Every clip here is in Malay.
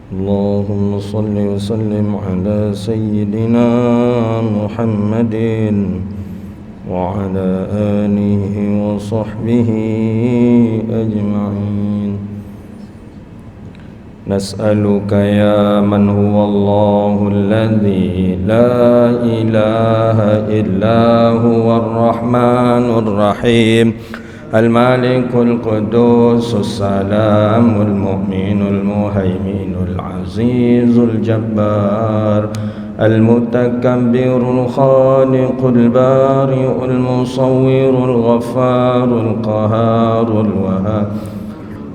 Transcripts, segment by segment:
اللهم صل وسلم على سيدنا محمد وعلى آله وصحبه أجمعين. نسألك يا من هو الله الذي لا إله إلا هو الرحمن الرحيم المالك القدوس السلام المؤمن المهيمن العزيز الجبار المتكبر الخالق البارئ المصور الغفار القهار الوهاب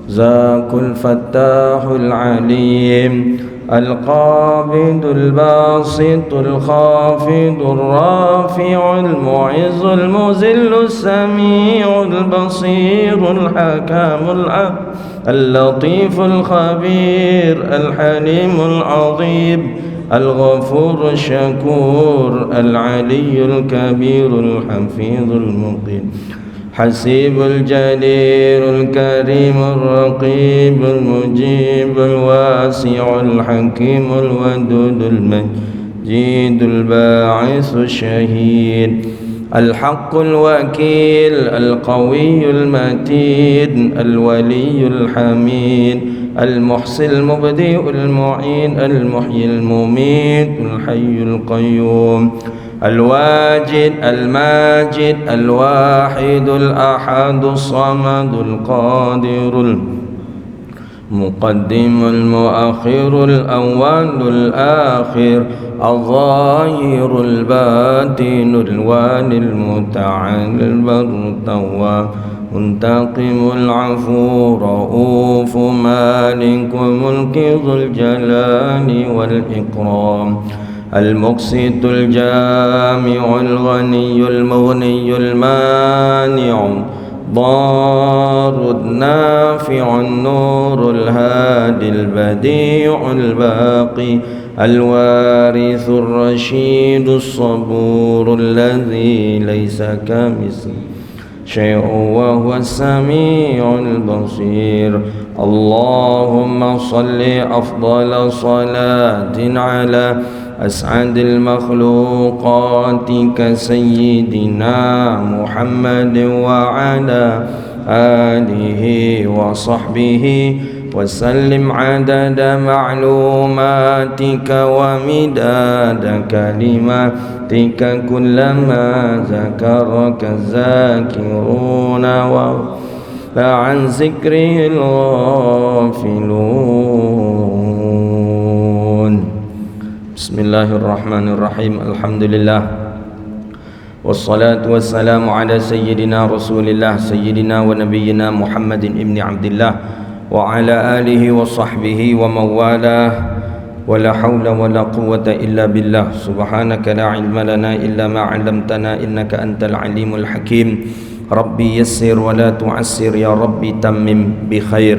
ذاك الفتاح العليم القابض الباسط الخافض الرافع المعز المذل السميع البصير الحكام اللطيف الخبير الحليم العظيم الغفور الشكور العلي الكبير الحفيظ المقيم حسيب الجليل الكريم الرقيب المجيب الواسع الحكيم الودود المجيد الباعث الشهيد الحق الوكيل القوي المتين الولي الحميد المحصي المبدئ المعين المحيي المميت الحي القيوم الواجد الماجد الواحد الأحد الصمد القادر المقدم المؤخر الأول الآخر الظاهر الباطن الوالي المتعال البر التواب منتقم العفو رؤوف مالك ملك ذو الجلال والإكرام المقسط الجامع الغني المغني المانع ضار النافع النور الهادي البديع الباقي الوارث الرشيد الصبور الذي ليس كمثله شيء وهو السميع البصير. اللهم صل أفضل صلاة على أسعد المخلوقات كسيدنا محمد وعلى آله وصحبه وسلم عدد معلوماتك ومداد كلماتك كلما ذكرك الذاكرون وعن ذكره الغافلون. Bismillahirrahmanirrahim. Alhamdulillah wassalatu wassalamu ala sayyidina rasulillah sayyidina wa nabiyyina Muhammadin ibni Abdillah wa ala alihi wa sahbihi wa mawalah wa la hawla wa la quwwata illa billah. Subhanaka la ilma lana illa ma 'allamtana innaka antal alimul hakim. Rabbi yassir wa la tu'assir ya rabbi tammim bi khair.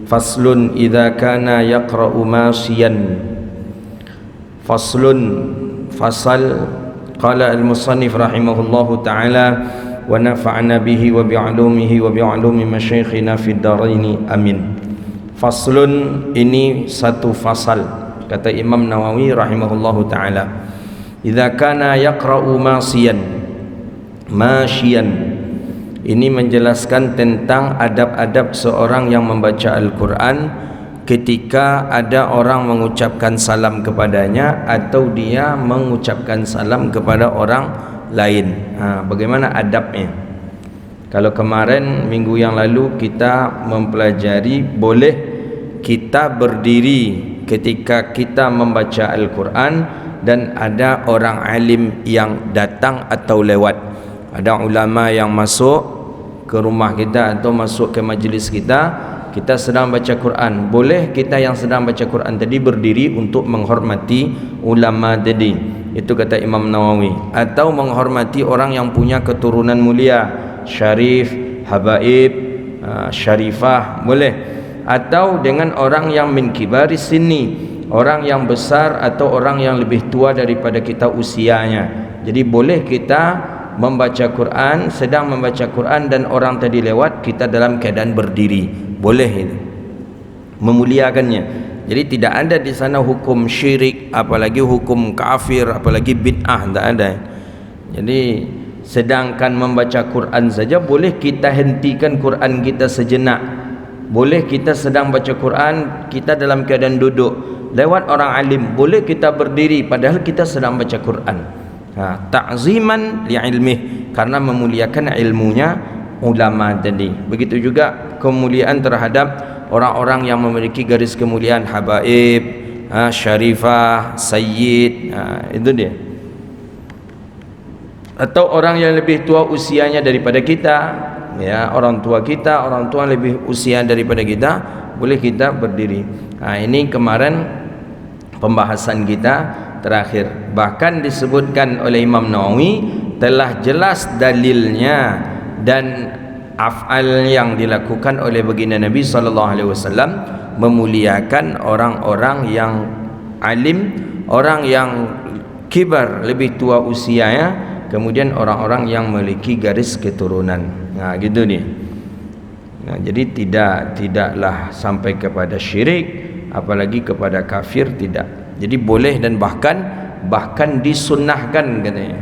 Faslun idza kana yaqra'u masyian. Faslun fasal. Qala al-musannif rahimahullahu ta'ala wa nafa'na bihi wa bi'ulumihi wa bi'ulumi masyayikhina fid dharaini amin. Faslun, ini satu fasal, kata Imam Nawawi rahimahullahu ta'ala. Idza kana yaqra'u masyian, ini menjelaskan tentang adab-adab seorang yang membaca Al-Quran ketika ada orang mengucapkan salam kepadanya atau dia mengucapkan salam kepada orang lain. Bagaimana adabnya? Kalau kemarin minggu yang lalu kita mempelajari boleh kita berdiri ketika kita membaca Al-Quran dan ada orang alim yang datang atau lewat. Ada ulama yang masuk ke rumah kita atau masuk ke majlis kita, kita sedang baca Quran, boleh kita yang sedang baca Quran tadi berdiri untuk menghormati ulama tadi. Itu kata Imam Nawawi. Atau menghormati orang yang punya keturunan mulia, syarif, habaib, syarifah, boleh. Atau dengan orang yang min kibari sini, orang yang besar atau orang yang lebih tua daripada kita usianya. Jadi boleh kita membaca Quran, sedang membaca Quran dan orang tadi lewat, kita dalam keadaan berdiri, boleh itu, memuliakannya. Jadi tidak ada di sana hukum syirik, apalagi hukum kafir, apalagi bid'ah, tak ada. Jadi sedangkan membaca Quran saja boleh kita hentikan Quran kita sejenak. Boleh kita sedang baca Quran, kita dalam keadaan duduk, lewat orang alim, boleh kita berdiri padahal kita sedang baca Quran. Ta'ziman li'ilmih, karena memuliakan ilmunya ulama tadi. Begitu juga kemuliaan terhadap orang-orang yang memiliki garis kemuliaan, habaib, syarifah, sayyid, itu dia. Atau orang yang lebih tua usianya daripada kita, ya, orang tua kita, orang tua lebih usia daripada kita, boleh kita berdiri. Ini kemarin pembahasan kita terakhir. Bahkan disebutkan oleh Imam Nawawi telah jelas dalilnya dan af'al yang dilakukan oleh baginda Nabi SAW memuliakan orang-orang yang alim, orang yang kibar, lebih tua usianya, kemudian orang-orang yang memiliki garis keturunan. Gitu nih. Jadi tidaklah sampai kepada syirik, apalagi kepada kafir, tidak. Jadi boleh dan bahkan disunnahkan katanya.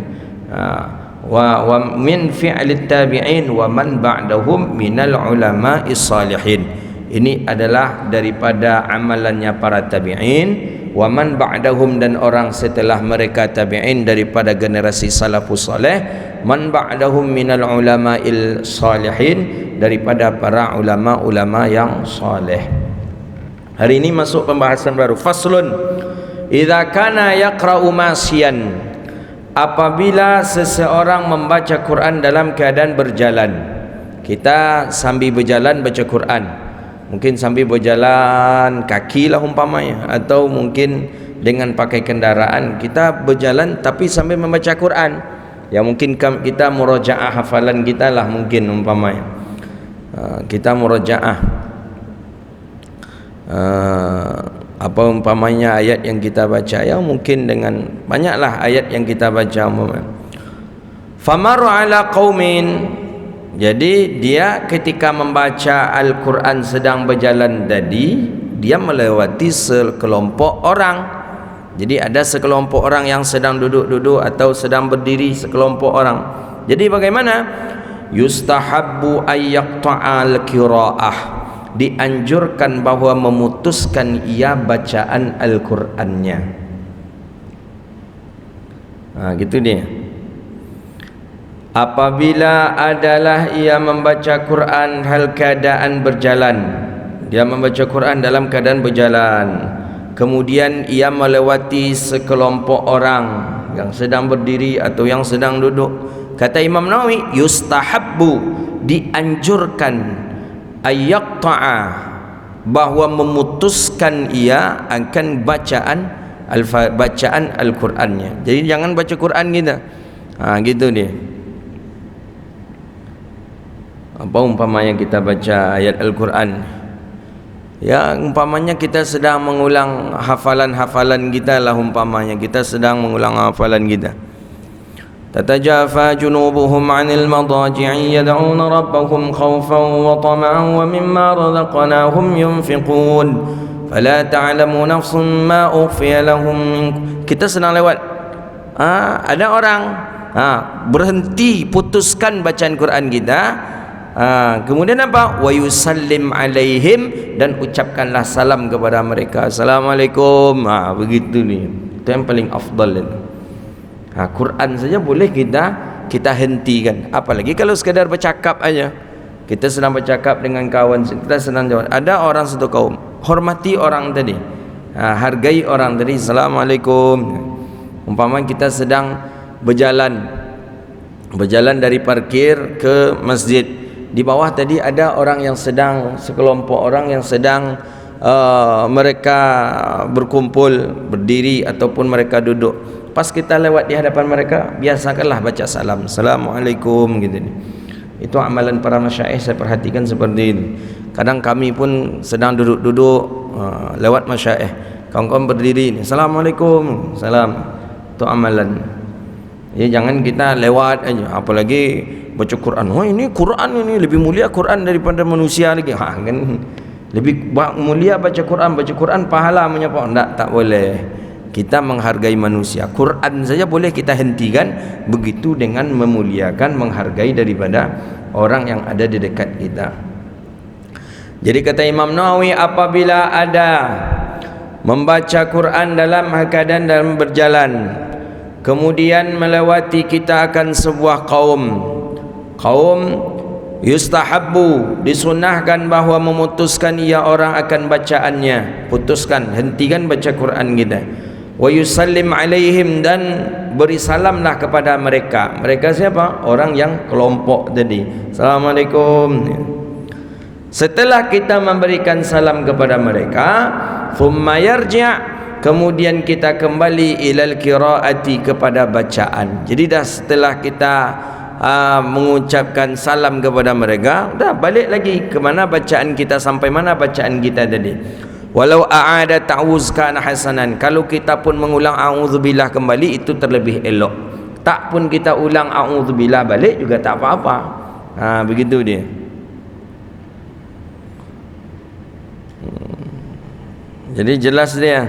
Wa min fi'lit tabi'in wa man ba'dahum minal ulama'is salihin. Ini adalah daripada amalannya para tabi'in, wa man ba'dahum, dan orang setelah mereka tabi'in daripada generasi salafus saleh, man ba'dahum minal ulama'il salihin, daripada para ulama-ulama yang saleh. Hari ini masuk pembahasan baru. Faslun, idza kana yaqra'u masiyan, apabila seseorang membaca Quran dalam keadaan berjalan. Kita sambil berjalan baca Quran, mungkin sambil berjalan kaki lah umpamanya, atau mungkin dengan pakai kendaraan, kita berjalan tapi sambil membaca Quran. Ya mungkin kita murajaah hafalan kita lah, mungkin umpamanya kita murajaah apa umpamanya ayat yang kita baca, ya mungkin dengan banyaklah ayat yang kita baca umpamanya. Famaru ala qaumin, jadi dia ketika membaca Al-Quran sedang berjalan tadi, dia melewati sekelompok orang. Jadi ada sekelompok orang yang sedang duduk-duduk atau sedang berdiri, sekelompok orang. Jadi bagaimana? Yustahabbu ayyaqta'al qira'ah, dianjurkan bahwa memutuskan ia bacaan Al-Qur'annya. Gitu dia. Apabila adalah ia membaca Quran hal keadaan berjalan, dia membaca Quran dalam keadaan berjalan, kemudian ia melewati sekelompok orang yang sedang berdiri atau yang sedang duduk, kata Imam Nawawi, yustahabbu, dianjurkan, ayyaqta'a, bahwa memutuskan ia akan bacaan Al-Qur'annya. Jadi jangan baca Quran kita. Gitu dia. Apa umpamanya kita baca ayat Al-Quran, ya umpamanya kita sedang mengulang hafalan-hafalan kita lah, umpamanya kita sedang mengulang hafalan kita. Tatajafa junubuhum 'anil madaji'i yad'una rabbahum khawfan wa tama'an wa mimma razaqnahum yunfiqun fala ta'lamu nafsun ma ukhfiya lahum. Kita sedang lewat, ada orang berhenti, putuskan bacaan Quran kita. Kemudian apa? Wa yusallim alaihim, dan ucapkanlah salam kepada mereka. Assalamualaikum. Begitu nih. Itu yang paling afdal itu. Quran saja boleh kita hentikan. Apalagi kalau sekadar bercakap aja. Kita sedang bercakap dengan kawan, kita sedang jawab. Ada orang satu kaum, hormati orang tadi. Hargai orang tadi. Assalamualaikum. Umpama kita sedang berjalan dari parkir ke masjid. Di bawah tadi ada orang yang sedang, sekelompok orang yang sedang mereka berkumpul, berdiri ataupun mereka duduk. Pas kita lewat di hadapan mereka, biasakanlah baca salam, Assalamualaikum gitu. Itu amalan para masyaikh, saya perhatikan seperti itu. Kadang kami pun sedang duduk-duduk lewat masyaikh, kawan-kawan berdiri, Assalamualaikum, salam. Itu amalan. Ya, jangan kita lewat aja, apalagi baca Quran. Ini Quran ini lebih mulia Quran daripada manusia lagi. Kan Lebih mulia baca Quran pahala menyapa. Tak boleh. Kita menghargai manusia. Quran saja boleh kita hentikan, begitu dengan memuliakan, menghargai daripada orang yang ada di dekat kita. Jadi kata Imam Nawawi, apabila ada membaca Quran dalam keadaan dalam berjalan, kemudian melewati kita akan sebuah kaum yustahabbu, disunahkan bahawa memutuskan ia orang akan bacaannya, putuskan, hentikan baca Quran kita. Wa yusallim alaihim, dan beri salamlah kepada mereka. Mereka siapa? Orang yang kelompok tadi. Assalamualaikum. Setelah kita memberikan salam kepada mereka, thumma yarji', kemudian kita kembali ilal qiraati, kepada bacaan. Jadi dah setelah kita mengucapkan salam kepada mereka, dah balik lagi ke mana bacaan kita, sampai mana bacaan kita tadi. Walau a'ada ta'awuz kana hasanan, kalau kita pun mengulang a'udzubillah kembali, itu terlebih elok. Tak pun kita ulang a'udzubillah balik juga tak apa-apa. Begitu dia. Jadi jelas dia.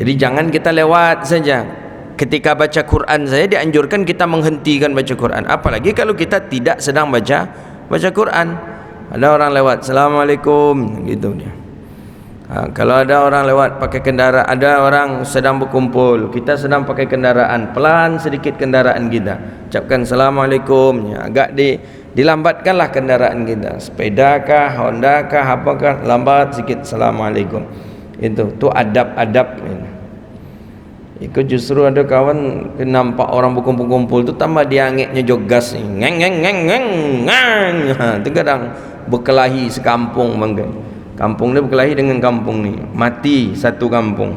Jadi jangan kita lewat saja. Ketika baca Quran saya dianjurkan kita menghentikan baca Quran. Apalagi kalau kita tidak sedang baca Quran. Ada orang lewat, Assalamualaikum, gitu dia. Kalau ada orang lewat pakai kendaraan, ada orang sedang berkumpul, kita sedang pakai kendaraan, pelan sedikit kendaraan kita, ucapkan Assalamualaikum, agak dilambatkanlah kendaraan kita, sepeda kah, Honda kah, apakah, lambat sikit Assalamualaikum. Itu adab-adab ini. Ikut justru ada kawan nampak orang berkumpul-kumpul tu tambah dia angeknya jogas, ngeng ngeng ngeng ngeng ngeng. Itu kadang berkelahi sekampung bangga. Kampung dia berkelahi dengan kampung ni, mati satu kampung,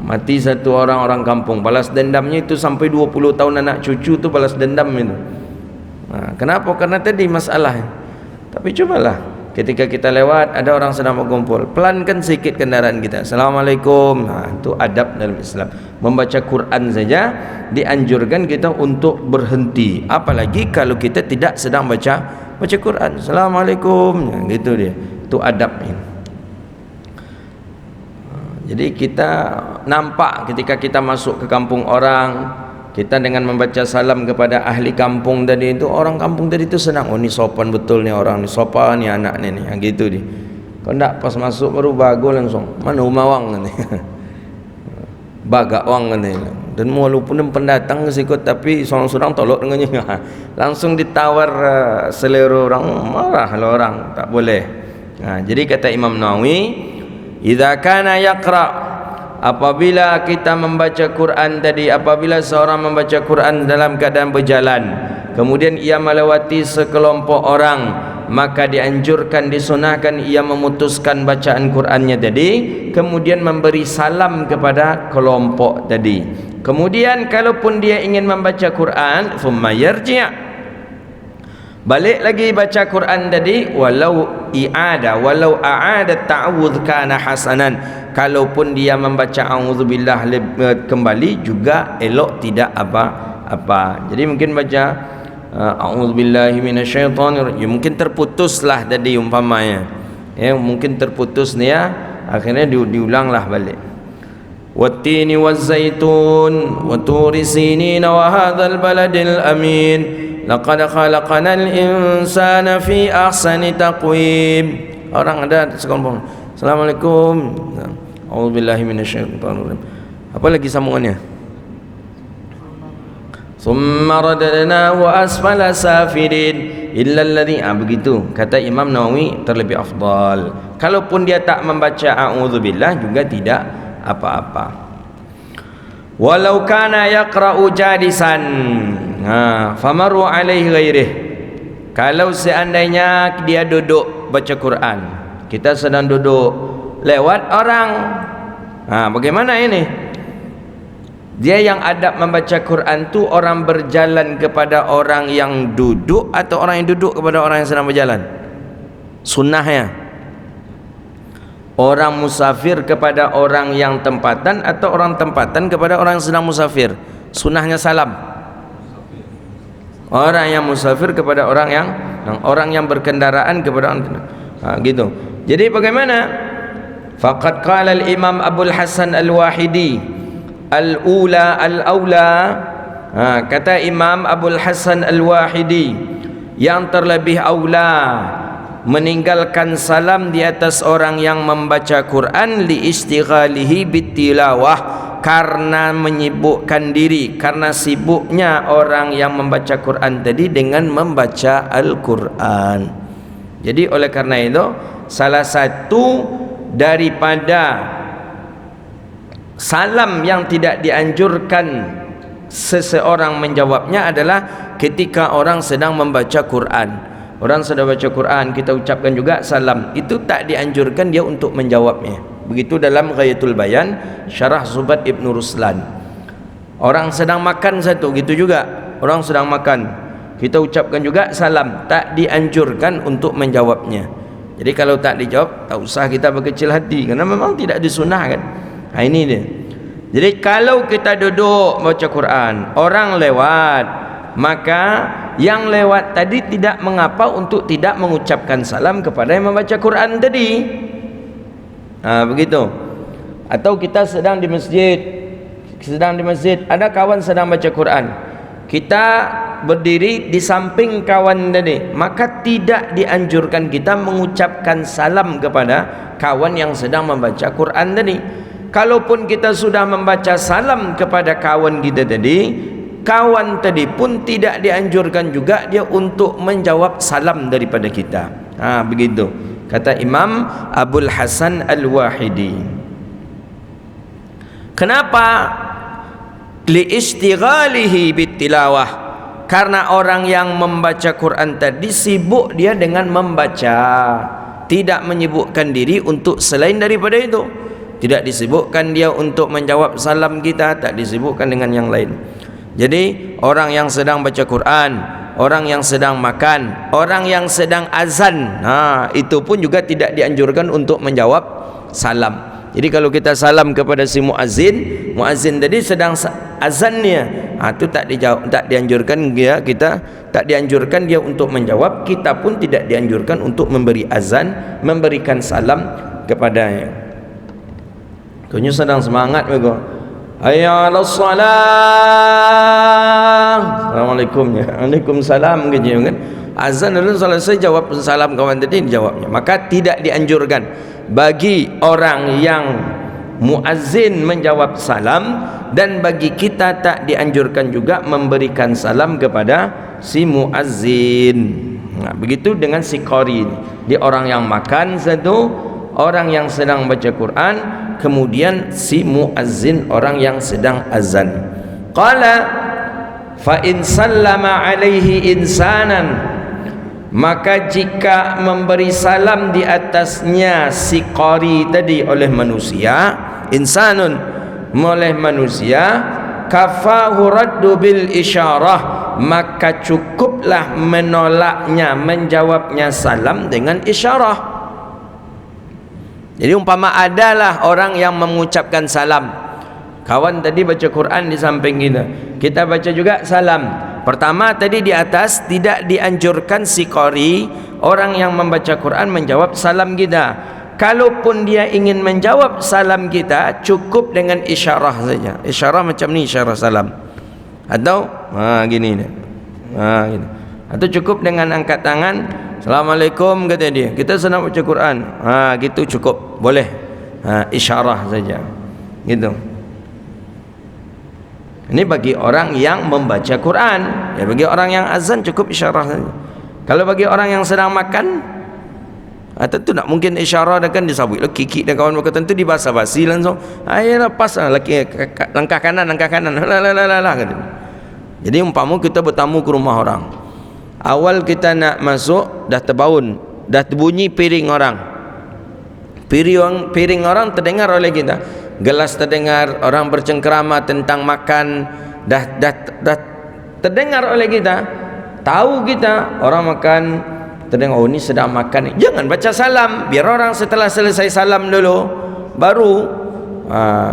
mati satu orang kampung. Balas dendamnya itu sampai 20 tahun anak cucu tu balas dendam itu. Kenapa? Karena tadi masalah. Tapi cobalah ketika kita lewat ada orang sedang berkumpul, pelankan sedikit kendaraan kita, Assalamualaikum. Itu adab dalam Islam. Membaca Quran saja dianjurkan kita untuk berhenti, apalagi kalau kita tidak sedang baca Quran. Assalamualaikum, gitu dia. Itu adab ini. Jadi kita nampak ketika kita masuk ke kampung orang, kita dengan membaca salam kepada ahli kampung tadi itu, orang kampung tadi itu senang. Oh, ni sopan betul ni orang ni, sopan ni anak ni, gitu dia. Kalau tak pas masuk baru bagus langsung, mana rumah wang ni. Bagak wang ni. Dan walaupun pendatang sikut, tapi seorang-seorang tolak dengannya. Langsung ditawar selera orang, marahlah orang, tak boleh. Jadi kata Imam Nawawi, idza kana yaqra, apabila kita membaca Quran tadi, apabila seorang membaca Quran dalam keadaan berjalan, kemudian ia melewati sekelompok orang, maka dianjurkan, disunahkan ia memutuskan bacaan Qurannya tadi, kemudian memberi salam kepada kelompok tadi. Kemudian kalaupun dia ingin membaca Quran, thumma yarji', balik lagi baca Quran tadi, walau a'ada ta'awudz kana hasanan, kalaupun dia membaca a'udzubillah kembali juga elok, tidak apa-apa. Jadi mungkin baca a'udzubillahi minasyaitonirrajim, mungkin terputuslah tadi umpamanya, mungkin terputus nih ya, akhirnya diulanglah balik. Wattini wazzaitun wa turi sinin wa hadzal baladil amin laqad khalaqnal insana fi ahsani taqwim. Orang ada sekompong, Assalamualaikum, a'udzubillahi minasyaitonirrajim. Apa lagi sambungannya? Summa radadnahu asfala safilin illa alladhi, begitu kata Imam Nawawi, terlebih afdal. Kalaupun dia tak membaca a'udzubillah juga tidak apa-apa. Walau kana yaqra'u jalisan, famaru alaihi ghairih, kalau seandainya dia duduk baca Quran, kita sedang duduk, lewat orang, bagaimana ini? Dia yang adab membaca Quran tu orang berjalan kepada orang yang duduk atau orang yang duduk kepada orang yang sedang berjalan? Sunnahnya orang musafir kepada orang yang tempatan atau orang tempatan kepada orang yang sedang musafir? Sunnahnya salam. Orang yang musafir kepada orang yang berkendaraan kepada orang. Gitu. Jadi bagaimana? Faqad qala al-Imam Abdul Hasan Al-Wahidi al-ula al-aula. Kata Imam Abdul Hasan Al-Wahidi, yang terlebih aula meninggalkan salam di atas orang yang membaca Quran li istighalihi bitilawah, karena menyibukkan diri, karena sibuknya orang yang membaca Quran tadi dengan membaca Al-Quran. Jadi oleh karena itu, salah satu daripada salam yang tidak dianjurkan seseorang menjawabnya adalah ketika orang sedang membaca Quran. Orang sedang baca Quran, kita ucapkan juga salam, itu tak dianjurkan dia untuk menjawabnya. Begitu dalam Ghayatul Bayan Syarah Zubat Ibn Ruslan. Orang sedang makan satu, gitu juga orang sedang makan, kita ucapkan juga salam, tak dianjurkan untuk menjawabnya. Jadi kalau tak dijawab, tak usah kita berkecil hati, karena memang tidak disunahkan. Ini dia. Jadi kalau kita duduk baca Quran, orang lewat, maka yang lewat tadi tidak mengapa untuk tidak mengucapkan salam kepada yang membaca Quran tadi. Begitu. Atau kita sedang di masjid, ada kawan sedang baca Quran, kita berdiri di samping kawan tadi, maka tidak dianjurkan kita mengucapkan salam kepada kawan yang sedang membaca Quran tadi. Kalaupun kita sudah membaca salam kepada kawan kita tadi, kawan tadi pun tidak dianjurkan juga dia untuk menjawab salam daripada kita. Begitu kata Imam Abdul Hasan Al-Wahidi. Kenapa? Liistighalihi bitilawah, karena orang yang membaca Quran tadi sibuk dia dengan membaca, tidak menyibukkan diri untuk selain daripada itu. Tidak disibukkan dia untuk menjawab salam kita, tak disibukkan dengan yang lain. Jadi orang yang sedang baca Quran, orang yang sedang makan, orang yang sedang azan, itu pun juga tidak dianjurkan untuk menjawab salam. Jadi kalau kita salam kepada si muazzin tadi sedang azannya, itu tak dijawab, tak dianjurkan dia, kita tak dianjurkan dia untuk menjawab, kita pun tidak dianjurkan untuk memberi azan, memberikan salam kepadanya. Kau sedang semangat begitu. Hayya 'alas salam. Assalamualaikum ya. Waalaikumsalam gitu kan. Azan dulu selesai, jawab salam kawan tadi, dijawabnya. Maka tidak dianjurkan bagi orang yang muazzin menjawab salam, dan bagi kita tak dianjurkan juga memberikan salam kepada si muazzin. Begitu dengan si qari, dia orang yang makan satu, orang yang sedang baca Quran, kemudian si muazzin orang yang sedang azan. Qala fa in sallama alaihi insanan, maka jika memberi salam di atasnya si qari tadi oleh manusia, insanun oleh manusia, kafahu raddu bil isyarah, maka cukuplah menolaknya, menjawabnya salam dengan isyarah. Jadi umpama adalah orang yang mengucapkan salam, kawan tadi baca Quran di samping kita, kita baca juga salam. Pertama tadi di atas tidak dianjurkan si qari, orang yang membaca Quran, menjawab salam kita. Kalaupun dia ingin menjawab salam kita, cukup dengan isyarah saja. Isyarah macam ni, isyarah salam. Atau gini dia. Gini. Atau cukup dengan angkat tangan, Assalamualaikum kata dia, kita sedang baca Quran, gitu cukup, boleh, isyarah saja, gitu. Ini bagi orang yang membaca Quran. Ya, bagi orang yang azan cukup isyarah saja. Kalau bagi orang yang sedang makan, tentu tak mungkin isyarah, dah kan disabut lah kiki dan kawan berkata, tentu dibasa-basi langsung, ayolah pas laki langkah kanan lah kata. Jadi umpama kita bertamu ke rumah orang, awal kita nak masuk, dah terbaun, dah terbunyi piring orang, piring orang terdengar oleh kita, gelas terdengar, orang bercengkerama tentang makan, dah terdengar oleh kita, tahu kita orang makan, terdengar, oh ni sedang makan ni. Jangan baca salam, biar orang setelah selesai salam dulu baru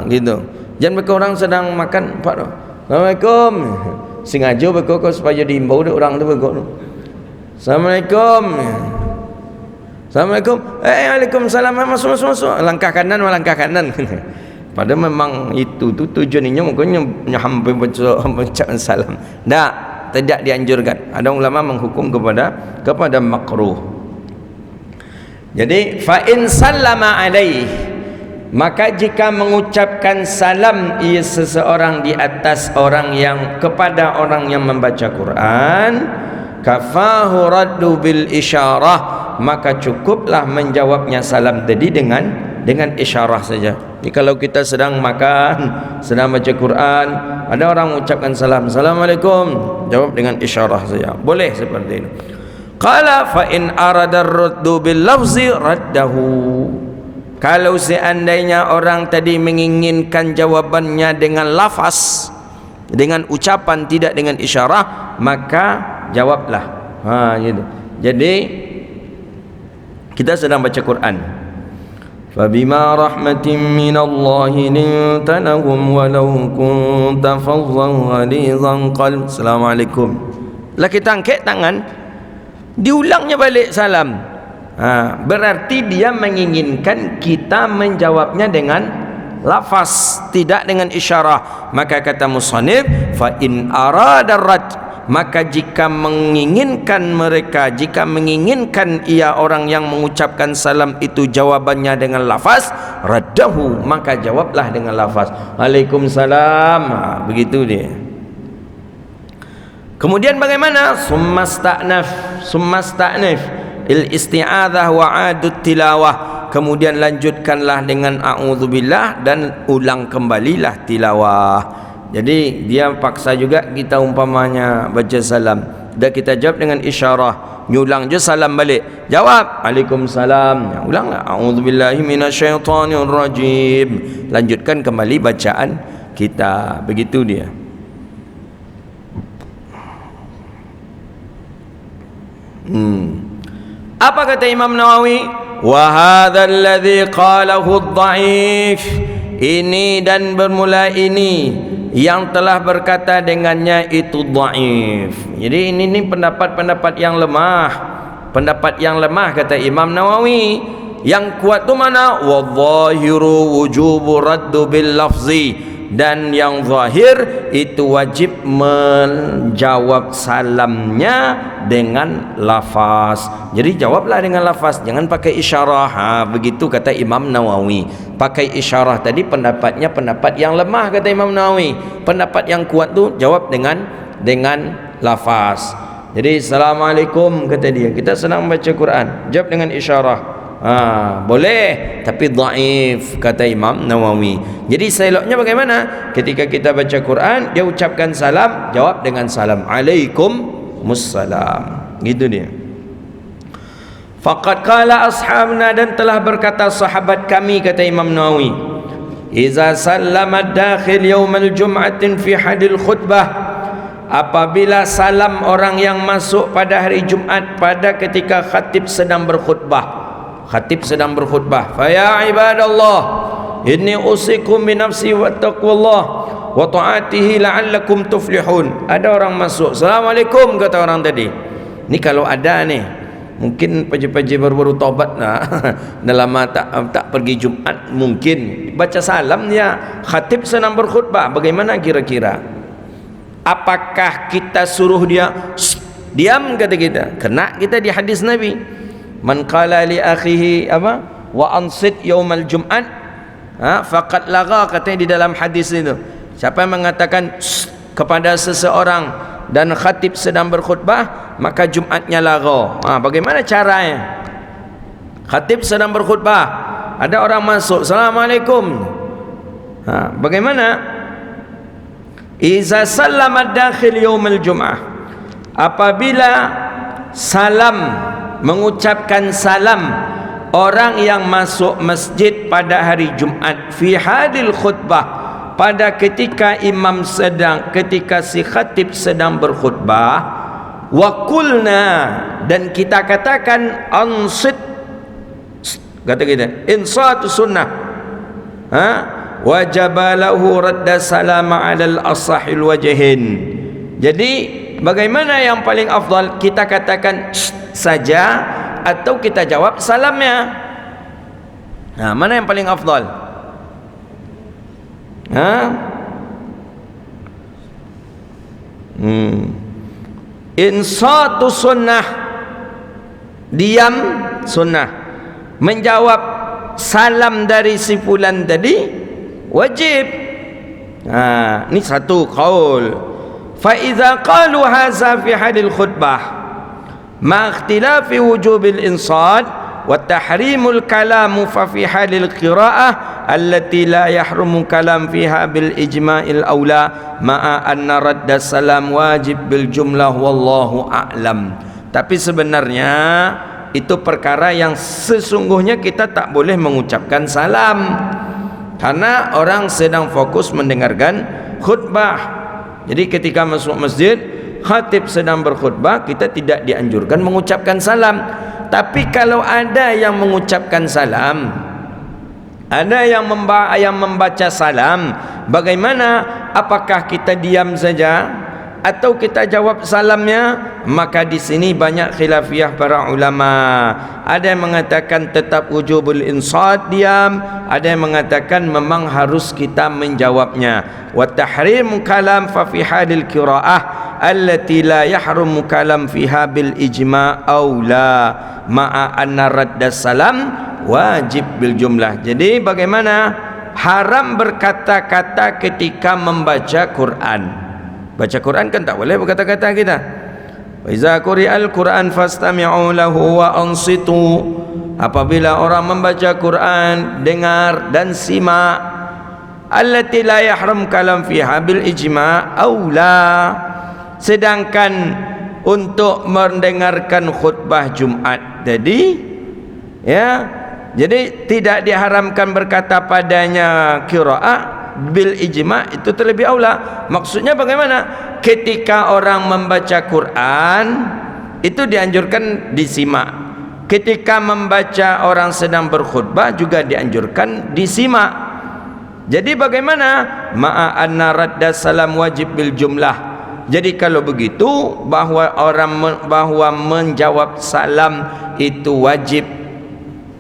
gitu. Jangan bagi orang sedang makan, Pak, Assalamualaikum, sengaja berkokok supaya diimbau dia orang tu berkokok. Assalamualaikum. Assalamualaikum. Waalaikumsalam. Masuk. Langkah kanan, langkah kanan. Padahal memang itu tu tujuannya mungkin hampir baca salam. Tidak dianjurkan. Ada ulama menghukum kepada makruh. Jadi fa in sallama alaih, maka jika mengucapkan salam ia seseorang di atas orang yang kepada orang yang membaca Quran, kafahu raddu bil isyarah, maka cukuplah menjawabnya salam tadi dengan isyarah saja. Jadi kalau kita sedang makan, sedang baca Quran, ada orang mengucapkan salam, Assalamualaikum, jawab dengan isyarah saja. Boleh seperti itu. Qala fa in arada ar-raddu bil lafzi raddahu. Kalau seandainya orang tadi menginginkan jawabannya dengan lafaz, dengan ucapan, tidak dengan isyarah, maka jawablah. Gitu. Jadi kita sedang baca Quran. Fabima rahmatin minallahi linta lahum walau kunta faddan ghalizan qalb. Assalamualaikum. Lah kita angkat tangan, diulangnya balik salam. Berarti dia menginginkan kita menjawabnya dengan lafaz, tidak dengan isyarah. Maka kata musannif, fa in arada rad, maka jika menginginkan ia orang yang mengucapkan salam itu jawabannya dengan lafaz, raddahu, maka jawablah dengan lafaz, Waalaikumsalam. Begitu dia. Kemudian bagaimana? Summa sta'naf il isti'adzah wa adut tilawah. Kemudian lanjutkanlah dengan a'udzubillah dan ulang kembalilah tilawah. Jadi dia paksa juga kita umpamanya baca salam, dan kita jawab dengan isyarah, nyulang je salam balik, jawab Waalaikumsalam, ulanglah a'udzubillahi minasyaitonir rajim, lanjutkan kembali bacaan kita. Begitu dia. Apa kata Imam Nawawi? Wa hadzal ladzi qalahu ad-dha'if. Ini dan bermula ini yang telah berkata dengannya itu dhaif. Jadi ini pendapat-pendapat yang lemah. Pendapat yang lemah kata Imam Nawawi. Yang kuat tu mana? Wa dhahiru wujubu raddu bil lafzi. Dan yang zahir itu wajib menjawab salamnya dengan lafaz. Jadi jawablah dengan lafaz, jangan pakai isyarah. Begitu kata Imam Nawawi. Pakai isyarah tadi pendapatnya pendapat yang lemah kata Imam Nawawi. Pendapat yang kuat tu jawab dengan lafaz. Jadi Assalamualaikum kata dia, kita sedang baca Quran, jawab dengan isyarah. Boleh, tapi dhaif kata Imam Nawawi. Jadi seloknya bagaimana? Ketika kita baca Quran, dia ucapkan salam, jawab dengan salam, Waalaikumsalam. Gitu dia. Faqad qala ashabna, dan telah berkata sahabat kami kata Imam Nawawi, iza sallama dakhil yaumal jum'atin fi hadil khutbah, apabila salam orang yang masuk pada hari Jumat pada ketika khatib sedang berkhutbah. Khatib sedang berkhutbah, fa ya ibadallah inni usikum bi nafsi wa taqwallah wa ta'atihi la'allakum tuflihun. Ada orang masuk, Assalamualaikum kata orang tadi. Ni kalau ada nih, mungkin paji-paji baru-baru taubat dah lama tak pergi Jumat, mungkin baca salam dia. Khatib sedang berkhutbah, bagaimana kira-kira? Apakah kita suruh dia diam kata kita? Kena kita di hadis Nabi, man qala li akhihi wa ansit yaumal jum'at faqad lagha, katanya di dalam hadis itu. Siapa yang mengatakan kepada seseorang dan khatib sedang berkhutbah, maka Jumatnya lagha. Bagaimana caranya? Khatib sedang berkhutbah, ada orang masuk, Assalamualaikum. Bagaimana? Iza sallama dakhil yaumal jum'ah, apabila salam, mengucapkan salam orang yang masuk masjid pada hari Jumat, fi hadil khutbah, pada ketika ketika si khatib sedang berkhutbah, wa qulna, dan kita katakan ansit, kata kita insatu sunnah, wajabalahu radda salama alal asahil wajhin. Jadi bagaimana yang paling afdal? Kita katakan saja atau kita jawab salamnya. Nah, mana yang paling afdal? Insatu sunnah, diam sunnah. Menjawab salam dari si fulan tadi wajib. Ini satu qaul. Fa idza qalu hadza fi hadil khutbah ma ikhtilafi wujubil insat wa tahrimul kalam fa fi halil qiraah allati la yahrumu kalam fiha bil ijma'il aula ma'a anna radda salam wajib bil jumlah wallahu a'lam. Tapi sebenarnya itu perkara yang sesungguhnya kita tak boleh mengucapkan salam karena orang sedang fokus mendengarkan khutbah. Jadi ketika masuk masjid, khatib sedang berkhutbah, kita tidak dianjurkan mengucapkan salam. Tapi kalau ada yang mengucapkan salam, ada yang membaca salam, bagaimana? Apakah kita diam saja atau kita jawab salamnya? Maka di sini banyak khilafiyah para ulama. Ada yang mengatakan tetap wujubul insat, diam. Ada yang mengatakan memang harus kita menjawabnya. Wa tahrim kalam fa fi halil qiraah allati la yahrumu kalam fiha bil ijma' aula ma'a anna radda salam wajib bil jumlah. Jadi bagaimana? Haram berkata-kata ketika membaca Quran. Baca Quran kan tak boleh berkata-kata kita. Wa iza quri'al Quran fastami'u lahu wa ansitu. Apabila orang membaca Quran, dengar dan simak. Allati la yahram kalam fiha bil ijma' aula. Sedangkan untuk mendengarkan khutbah Jumat tadi, jadi tidak diharamkan berkata padanya qiraah bil ijma', itu terlebih aula. Maksudnya bagaimana? Ketika orang membaca Quran itu dianjurkan disimak. Ketika membaca orang sedang berkhutbah juga dianjurkan disimak. Jadi bagaimana? Ma'a anna radda salam wajib bil jumlah. Jadi kalau begitu bahwa menjawab salam itu wajib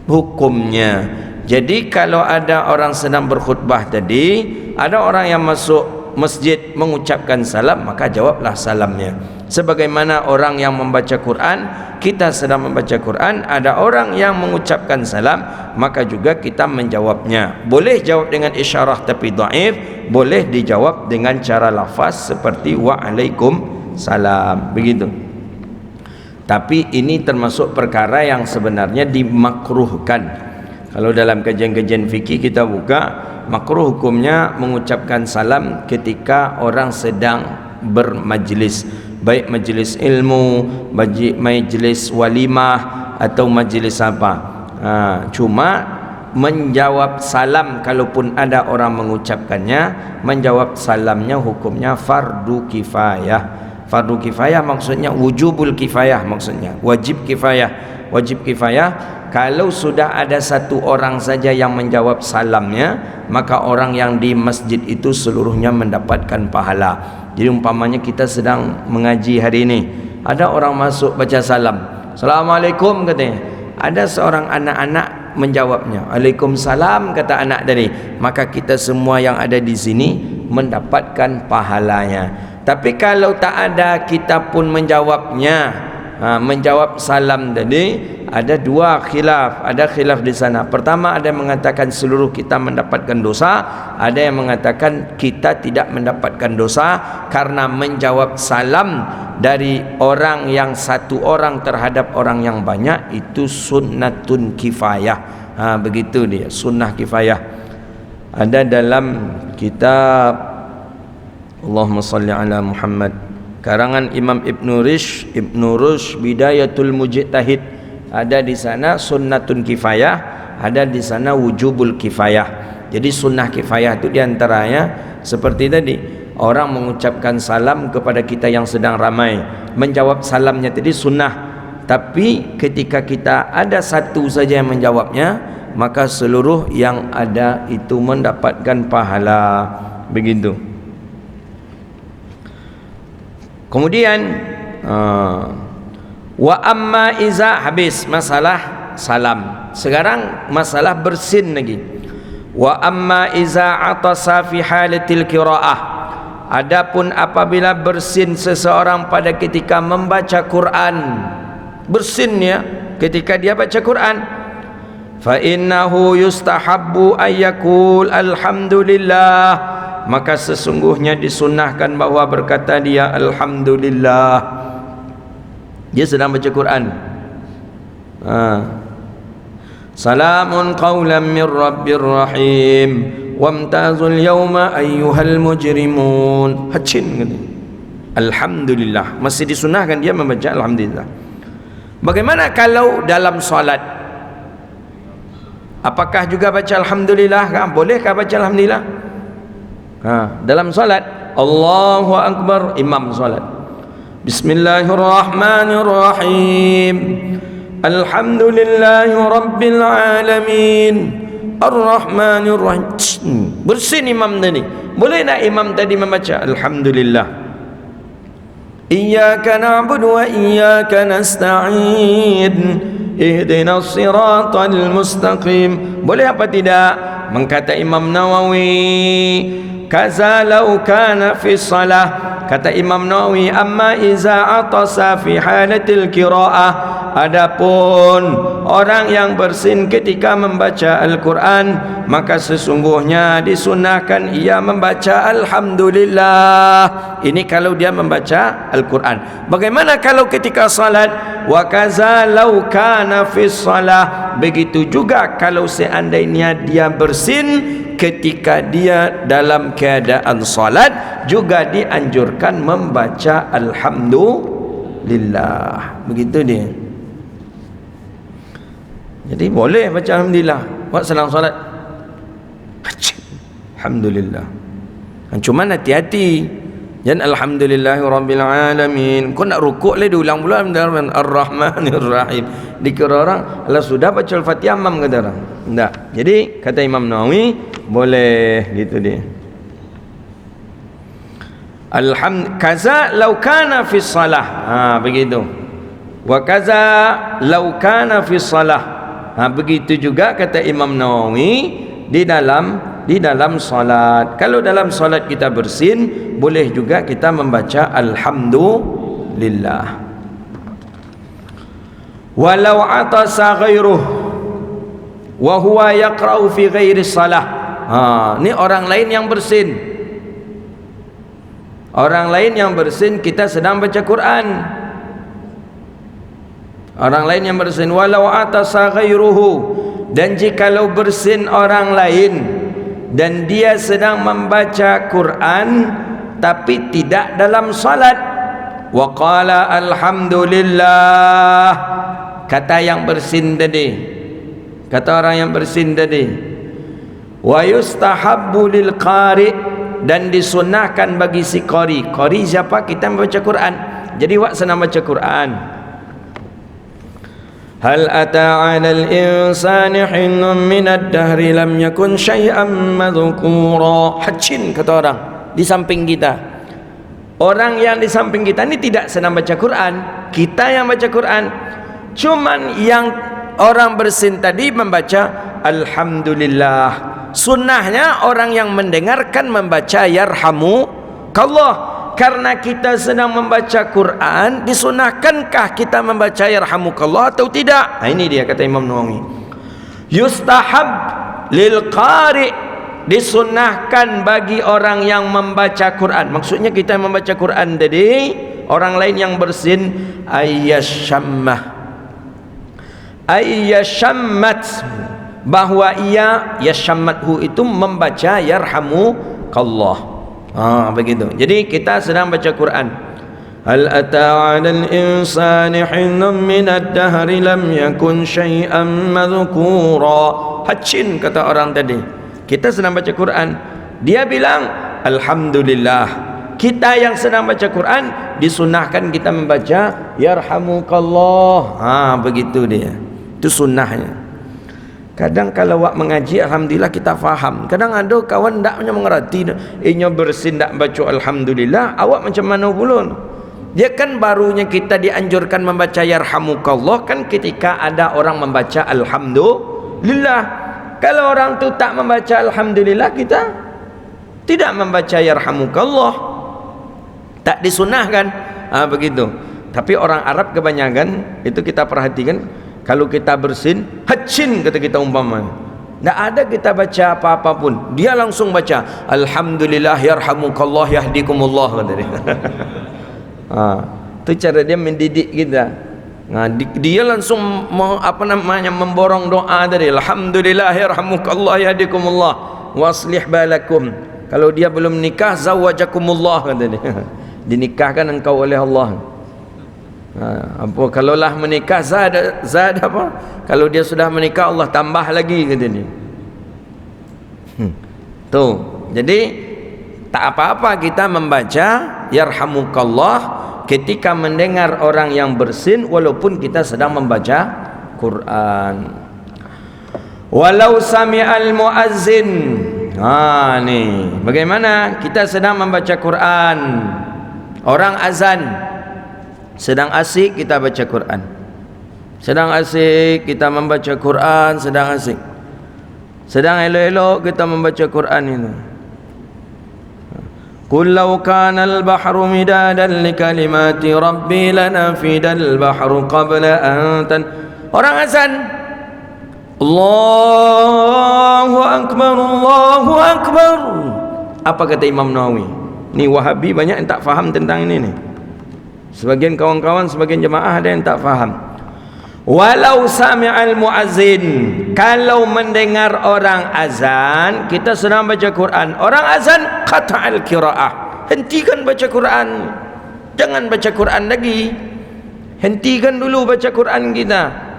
hukumnya. Jadi kalau ada orang sedang berkhutbah tadi, ada orang yang masuk masjid mengucapkan salam, maka jawablah salamnya. Sebagaimana orang yang membaca Quran, kita sedang membaca Quran, ada orang yang mengucapkan salam, maka juga kita menjawabnya. Boleh jawab dengan isyarah tapi dhaif, boleh dijawab dengan cara lafaz seperti waalaikumsalam, begitu. Tapi ini termasuk perkara yang sebenarnya dimakruhkan. Kalau dalam kajian-kajian fikih kita buka, makruh hukumnya mengucapkan salam ketika orang sedang bermajlis, baik majlis ilmu, majlis walimah atau majlis apa. Cuma menjawab salam, kalaupun ada orang mengucapkannya, menjawab salamnya hukumnya fardu kifayah. Fardu kifayah maksudnya wujubul kifayah, maksudnya wajib kifayah. Wajib kifayah, kalau sudah ada satu orang saja yang menjawab salamnya, maka orang yang di masjid itu seluruhnya mendapatkan pahala. Jadi umpamanya kita sedang mengaji hari ini, ada orang masuk baca salam, Assalamualaikum katanya, ada seorang anak-anak menjawabnya, Waalaikumsalam kata anak tadi, maka kita semua yang ada di sini mendapatkan pahalanya. Tapi kalau tak ada, kita pun menjawabnya, menjawab salam tadi, ada dua khilaf. Ada khilaf di sana. Pertama, ada yang mengatakan seluruh kita mendapatkan dosa, ada yang mengatakan kita tidak mendapatkan dosa karena menjawab salam dari orang yang satu orang terhadap orang yang banyak itu sunnatun kifayah. Begitu dia, sunnah kifayah. Ada dalam kitab Allahumma salli ala Muhammad, karangan Imam Ibn Rushd Bidayatul Mujtahid, ada di sana sunnatun kifayah, ada di sana wujubul kifayah. Jadi sunnah kifayah itu diantaranya seperti tadi, orang mengucapkan salam kepada kita yang sedang ramai, menjawab salamnya tadi sunnah. Tapi ketika kita ada satu saja yang menjawabnya, maka seluruh yang ada itu mendapatkan pahala, begitu. Kemudian Wa amma iza, habis masalah salam. Sekarang masalah bersin lagi. Wa amma iza atasa fi halatil qiraah. Adapun apabila bersin seseorang pada ketika membaca Quran, bersinnya ketika dia baca Quran, fa innahu yustahabbu ayyakul alhamdulillah, maka sesungguhnya disunnahkan bahwa berkata dia alhamdulillah. Dia sedang baca Quran. Salamun qawlan min rabbir rahim wamtazul yawma ayyuhal mujrimun. Hacin kata. Alhamdulillah. Masih disunahkan dia membaca alhamdulillah. Bagaimana kalau dalam solat? Apakah juga baca alhamdulillah? Bolehkah baca alhamdulillah? Dalam solat, Allahu Akbar, imam solat, Bismillahirrahmanirrahim, Alhamdulillahi Rabbil Alamin, Ar-Rahmanirrahim. Bersin imam tadi. Boleh tak imam tadi membaca alhamdulillah? Iyyaka na'budu wa iyyaka nasta'in, ihdinas siratal mustaqim. Boleh apa tidak? Mengkata Imam Nawawi, kaza law kana fi salah. Kata Imam Nawawi, amma iza atasa fi halatil qiraah, adapun orang yang bersin ketika membaca Al-Quran, maka sesungguhnya disunahkan ia membaca alhamdulillah. Ini kalau dia membaca Al-Quran. Bagaimana kalau ketika salat? Wa kaza law kana fi salah, begitu juga kalau seandainya dia bersin ketika dia dalam keadaan salat, juga dianjurkan membaca alhamdulillah. Begitu dia. Jadi boleh baca alhamdulillah buat sedang solat. Alhamdulillah. Cuma hati-hati. Jangan alhamdulillahirabbil alamin. Kau nak rukuk lagi diulang pula Ar-Rahmanir-Rahim. Dikira orang Allah sudah baca Al-Fatihah mam kata orang. Tak. Jadi kata Imam Nawawi boleh gitu dia. Kaza law kana fi salah. Begitu. Wa kaza law kana fi salah. Begitu juga kata Imam Nawawi di dalam salat. Kalau dalam salat kita bersin, boleh juga kita membaca alhamdulillah. Walau atasa ghairuh wa huwa yaqra'u fi ghairi salah. Ni orang lain yang bersin. Orang lain yang bersin, kita sedang baca Quran. Orang lain yang bersin, walau atasa ghairuhu, dan jikalau bersin orang lain dan dia sedang membaca Quran tapi tidak dalam salat, wa qala alhamdulillah, kata yang bersin tadi, kata orang yang bersin tadi, wa yustahabbu lil qari, dan disunahkan bagi si qari. Qari siapa? Kita membaca Quran. Jadi wak senang baca Quran. Hal ata 'alal insani hinun minad dahri lam yakun syai'an madhkura. Hacin kata orang di samping kita. Orang yang di samping kita ini tidak senang baca Quran, kita yang baca Quran. Cuman yang orang bersin tadi membaca alhamdulillah. Sunnahnya orang yang mendengarkan membaca yarhamukallah. Karena kita sedang membaca Quran, disunahkankah kita membaca yarhamukallah atau tidak? Ini dia kata Imam Nawawi. Yustahab lil qari, disunahkan bagi orang yang membaca Quran. Maksudnya kita yang membaca Quran tadi, orang lain yang bersin, ayyashammah, bahwa ia yashammathu itu membaca yarhamukallah. Begitu. Jadi kita sedang baca Quran. Hal ata 'alal insani hinun minad dahri lam yakun syai'an madhkura. Hacin kata orang tadi. Kita sedang baca Quran, dia bilang alhamdulillah. Kita yang sedang baca Quran disunahkan kita membaca yarhamukallah. Begitu dia. Itu sunnahnya. Kadang kalau awak mengaji alhamdulillah kita faham. Kadang ada kawan tak mengerti, inya bersin tak baca alhamdulillah, awak macam mana pula? Dia kan barunya kita dianjurkan membaca yarhamukallah kan ketika ada orang membaca alhamdulillah. Kalau orang tu tak membaca alhamdulillah, kita tidak membaca yarhamukallah, tak disunahkan. Begitu. Tapi orang Arab kebanyakan itu kita perhatikan, kalau kita bersin, hacin kata kita umpama. Tak ada kita baca apa-apa pun, dia langsung baca alhamdulillah yarhamukallah yahdikumullah kata dia. Itu cara dia mendidik kita. Dia langsung memborong doa tadi, alhamdulillah yarhamukallah yahdikumullah waslih balakum. Kalau dia belum nikah, zawajakumullah kata dia. Dinikahkan engkau oleh Allah. Kalau lah menikah, zad apa? Kalau dia sudah menikah, Allah tambah lagi kata dia. Tuh. Jadi tak apa-apa kita membaca yarhamukallah ketika mendengar orang yang bersin, walaupun kita sedang membaca Quran. Walau sami'al muazzin. Nih, bagaimana kita sedang membaca Quran, orang azan, sedang asik kita baca Quran, sedang asik kita membaca Quran, sedang asik, sedang elok-elok kita membaca Quran itu. Qul law kana al-bahru midadan li kalimati rabbi lanafidal bahru qabla an orang azan, Allahu akbar, Allahu akbar. Apa kata Imam Nawawi? Ni Wahabi banyak yang tak faham tentang ini nih. Sebagian kawan-kawan, sebagian jemaah ada yang tak faham. Walau sami'al muazzin, kalau mendengar orang azan, kita sedang baca Quran, orang azan qata'al qiraah, hentikan baca Quran, jangan baca Quran lagi, hentikan dulu baca Quran kita.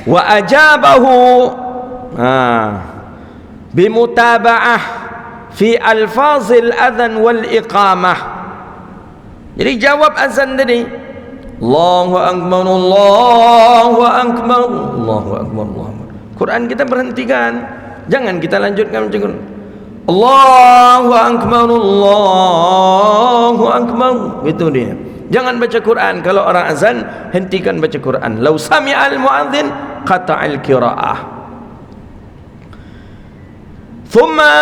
Wa ajabahu bimutaba'ah fi alfazil adhan wal iqamah. Jadi jawab azan tadi, Allahu akbar, Allahu akbar, Allahu akbar, Allahu akbar. Quran kita berhentikan, jangan kita lanjutkan baca Quran. Allahu akbar, Allahu akbar, itu dia. Jangan baca Quran kalau orang azan, hentikan baca Quran. Lau sami'al muadzin qata'al qiraah. Thumma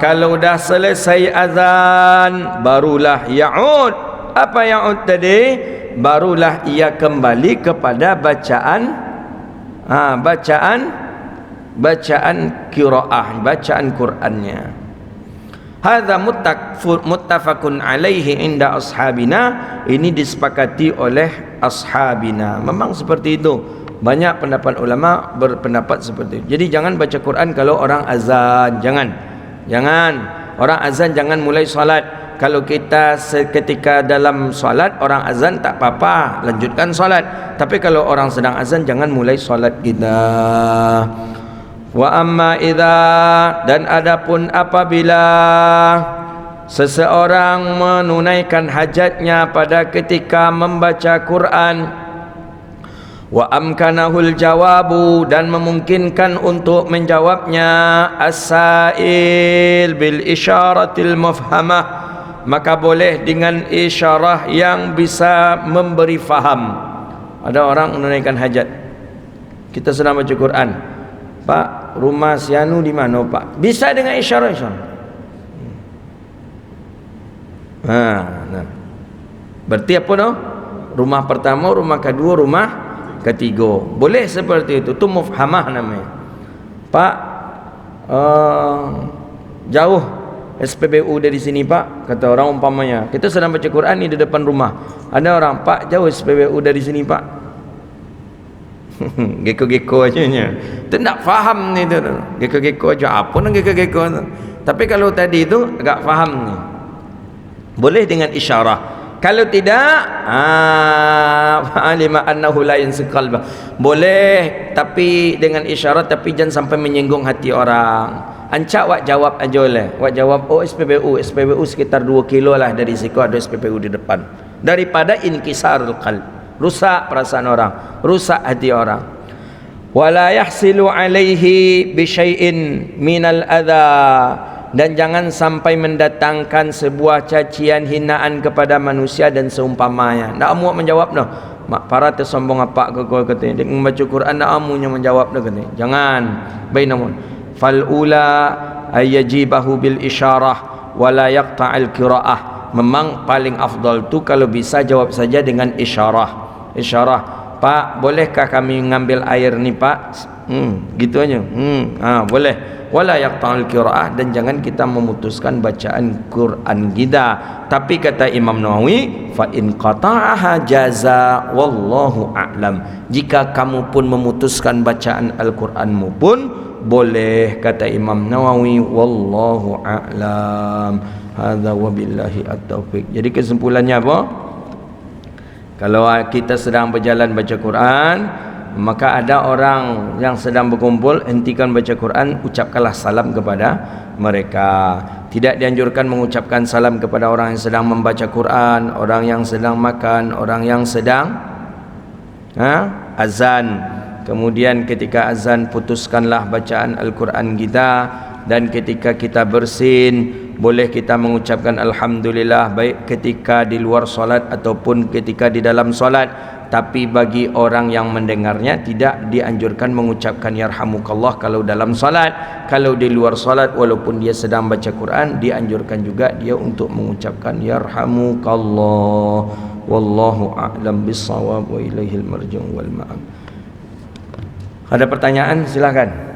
kalau dah selesai azan, barulah ya'ud. Apa ya'ud tadi? Barulah ia kembali kepada bacaan bacaan qiraah, bacaan Qurannya. Hadza muttafaqun alaihi inda ashabina, ini disepakati oleh ashabina. Memang seperti itu. Banyak pendapat ulama berpendapat seperti itu. Jadi jangan baca Quran kalau orang azan, jangan. Orang azan jangan mulai solat. Kalau kita seketika dalam solat orang azan tak apa-apa, lanjutkan solat. Tapi kalau orang sedang azan jangan mulai solat kita. Wa amma idza, dan adapun apabila seseorang menunaikan hajatnya pada ketika membaca Quran, wa amkanahul jawabu, dan memungkinkan untuk menjawabnya, as-sa'il bil isyaratil mufhamah, maka boleh dengan isyarah yang bisa memberi faham. Ada orang menunaikan hajat, kita sedang baca Quran, Pak, rumah Sianu di mana Pak? Bisa dengan isyarat. Berarti apa no? Rumah pertama, rumah kedua, rumah ketiga. Boleh seperti itu. Itu mufhamah namanya. Pak, jauh SPBU dari sini Pak, kata orang umpamanya. Kita sedang baca Quran ni di depan rumah. Ada orang, Pak, jauh SPBU dari sini Pak. Geko-geko aja nya. Tu tak faham ni tu. Geko-geko aja, apa nak geko-geko tu. Tapi kalau tadi tu agak faham ni. Boleh dengan isyarah. Kalau tidak, fa'alima annahu la yansiqal. Boleh tapi dengan isyarat, tapi jangan sampai menyinggung hati orang. Ancak wak jawab aja lah. Wak jawab, oh SPBU sekitar 2 kilo lah dari situ ada SPBU di depan. Daripada inkisarul qalb, rusak perasaan orang, rusak hati orang. Wala yahsilu alaihi bi syai'in minal adha, dan jangan sampai mendatangkan sebuah cacian hinaan kepada manusia dan seumpamanya. Ndak amu menjawab dah. Mak para tersombong apa ke kau katanya. Dia membaca Quran ndak amunya menjawab dah katanya. Jangan. Baik namun fal ula ayajibahu bil isyarah wala yaqta'il qiraah. Memang paling afdal tu kalau bisa jawab saja dengan isyarah. Isyarah, Pak, bolehkah kami mengambil air ni Pak? Gitu aja. Boleh. Wala yaqta'il qiraah, dan jangan kita memutuskan bacaan Quran kita. Tapi kata Imam Nawawi, fa in qata'aha jaza wallahu a'lam. Jika kamu pun memutuskan bacaan Al-Quranmu pun boleh, kata Imam Nawawi, wallahu a'lam. Hadza wabillahi at-taufiq. Jadi kesimpulannya apa? Kalau kita sedang berjalan baca Quran, maka ada orang yang sedang berkumpul, hentikan baca Quran, ucapkanlah salam kepada mereka. Tidak dianjurkan mengucapkan salam kepada orang yang sedang membaca Quran, orang yang sedang makan, orang yang sedang azan. Kemudian ketika azan, putuskanlah bacaan Al-Quran kita. Dan ketika kita bersin, boleh kita mengucapkan Alhamdulillah, baik ketika di luar solat ataupun ketika di dalam solat. Tapi bagi orang yang mendengarnya, tidak dianjurkan mengucapkan Yarhamukallah kalau dalam solat. Kalau di luar solat, walaupun dia sedang baca Quran, dianjurkan juga dia untuk mengucapkan Yarhamukallah. Wallahu a'lam bissawab wa ilaihil marji'u wal ma'ab. Ada pertanyaan? Silakan.